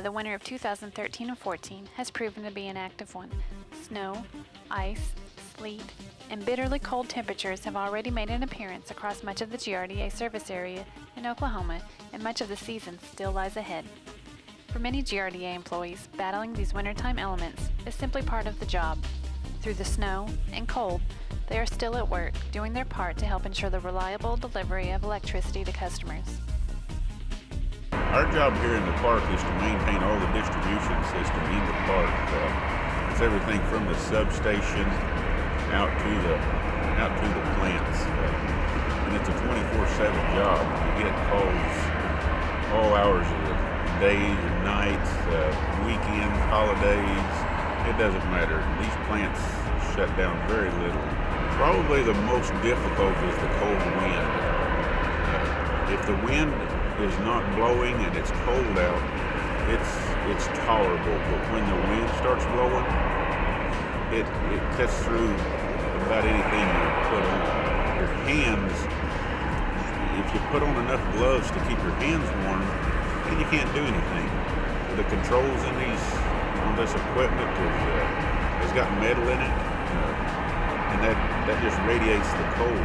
The winter of 2013 and 14 has proven to be an active one. Snow, ice, sleet, and bitterly cold temperatures have already made an appearance across much of the GRDA service area in Oklahoma, and much of the season still lies ahead. For many GRDA employees, battling these wintertime elements is simply part of the job. Through the snow and cold, they are still at work, doing their part to help ensure the reliable delivery of electricity to customers. Our job here in the park is to maintain all the distribution system in the park. It's everything from the substation out to the plants. And it's a 24/7 job. You get calls all hours of the day and nights, weekends, holidays. It doesn't matter. These plants shut down very little. Probably the most difficult is the cold wind. If the wind is not blowing and it's cold out, it's tolerable. But when the wind starts blowing, it cuts through about anything you put on. Your hands, if you put on enough gloves to keep your hands warm, then you can't do anything. The controls on this equipment has got metal in it, and that just radiates the cold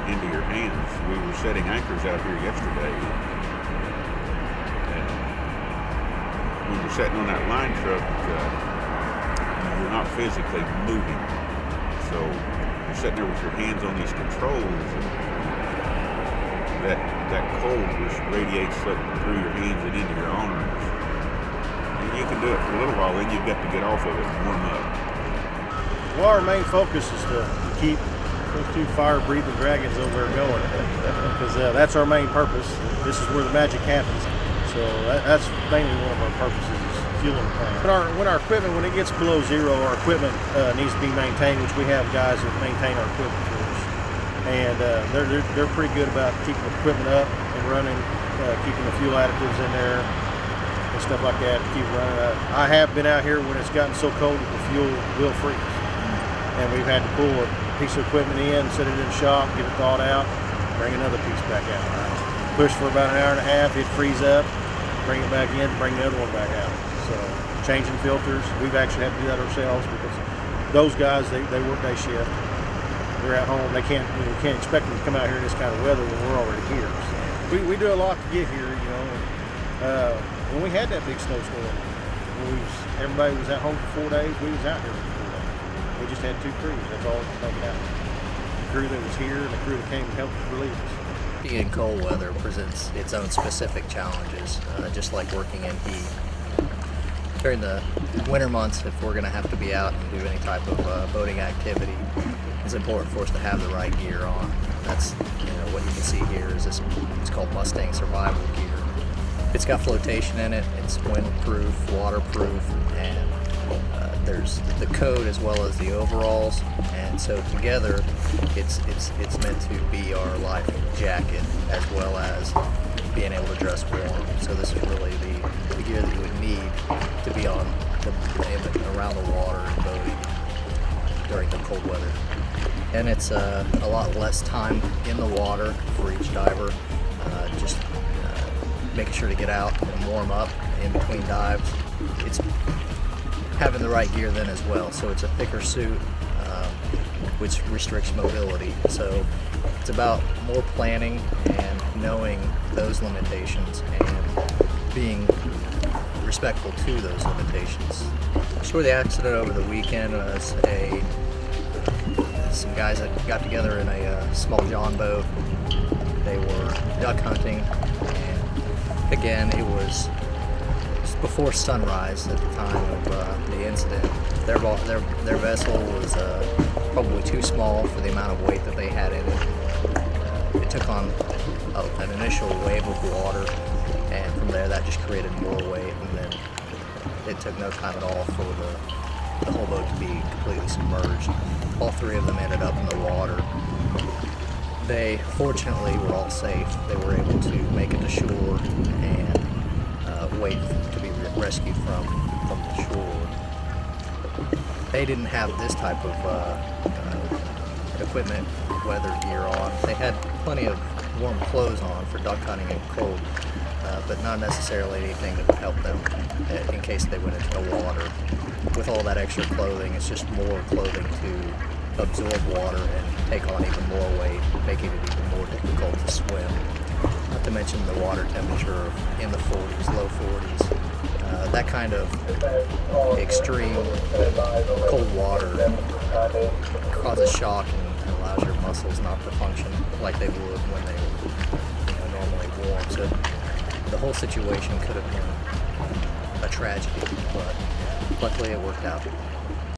into your hands. We were setting anchors out here yesterday, and when you're sitting on that line truck, you're not physically moving. So you're sitting there with your hands on these controls, and that cold just radiates up through your hands and into your arms. And you can do it for a little while, then you've got to get off of it and warm up. Well, our main focus is to keep those two fire-breathing dragons over there going, because that's our main purpose. This is where the magic happens. So that's mainly one of our purposes, is fueling the plant. When our equipment, when it gets below zero, our equipment needs to be maintained, which we have guys that maintain our equipment for us. And they're pretty good about keeping the equipment up and running, keeping the fuel additives in there and stuff like that to keep it running. I have been out here when it's gotten so cold that the fuel will freeze. And we've had to pull a piece of equipment in, set it in the shop, get it thawed out, bring another piece back out. Push for about an hour and a half, it freeze up, bring it back in, bring the other one back out. So changing filters, we've actually had to do that ourselves because those guys, they work day shift. They're at home, we can't expect them to come out here in this kind of weather when we're already here. So we do a lot to get here, you know. When we had that big snowstorm, everybody was at home for 4 days, we was out here for 4 days. We just had two crews, that's all that could make it happen. The crew that was here and the crew that came and helped relieve us. Being in cold weather presents its own specific challenges, just like working in heat. During the winter months, if we're going to have to be out and do any type of boating activity, it's important for us to have the right gear on. That's what you can see here is this. It's called Mustang Survival Gear. It's got flotation in it. It's windproof, waterproof, and there's the coat as well as the overalls, and so together it's meant to be our life jacket as well as being able to dress warm. So this is really the gear that you would need to be on around the water and boating during the cold weather. And it's a lot less time in the water for each diver, just making sure to get out and warm up in between dives. It's having the right gear then as well. So it's a thicker suit, which restricts mobility. So it's about more planning and knowing those limitations and being respectful to those limitations. So the accident over the weekend was some guys that got together in a small john boat. They were duck hunting, and again, it was before sunrise at the time of the incident. Their vessel was probably too small for the amount of weight that they had in it. It took on an initial wave of water, and from there that just created more weight, and then it took no time at all for the whole boat to be completely submerged. All three of them ended up in the water. They fortunately were all safe. They were able to make it to shore and wait to be rescued from the shore. They didn't have this type of equipment, weather gear on. They had plenty of warm clothes on for duck hunting and cold, but not necessarily anything that would help them in case they went into the water. With all that extra clothing, it's just more clothing to absorb water and take on even more weight, making it even more difficult to swim. Not to mention the water temperature in the 40s, low 40s. That kind of extreme cold water causes shock and allows your muscles not to function like they would when they were normally warm. So the whole situation could have been a tragedy, but luckily it worked out.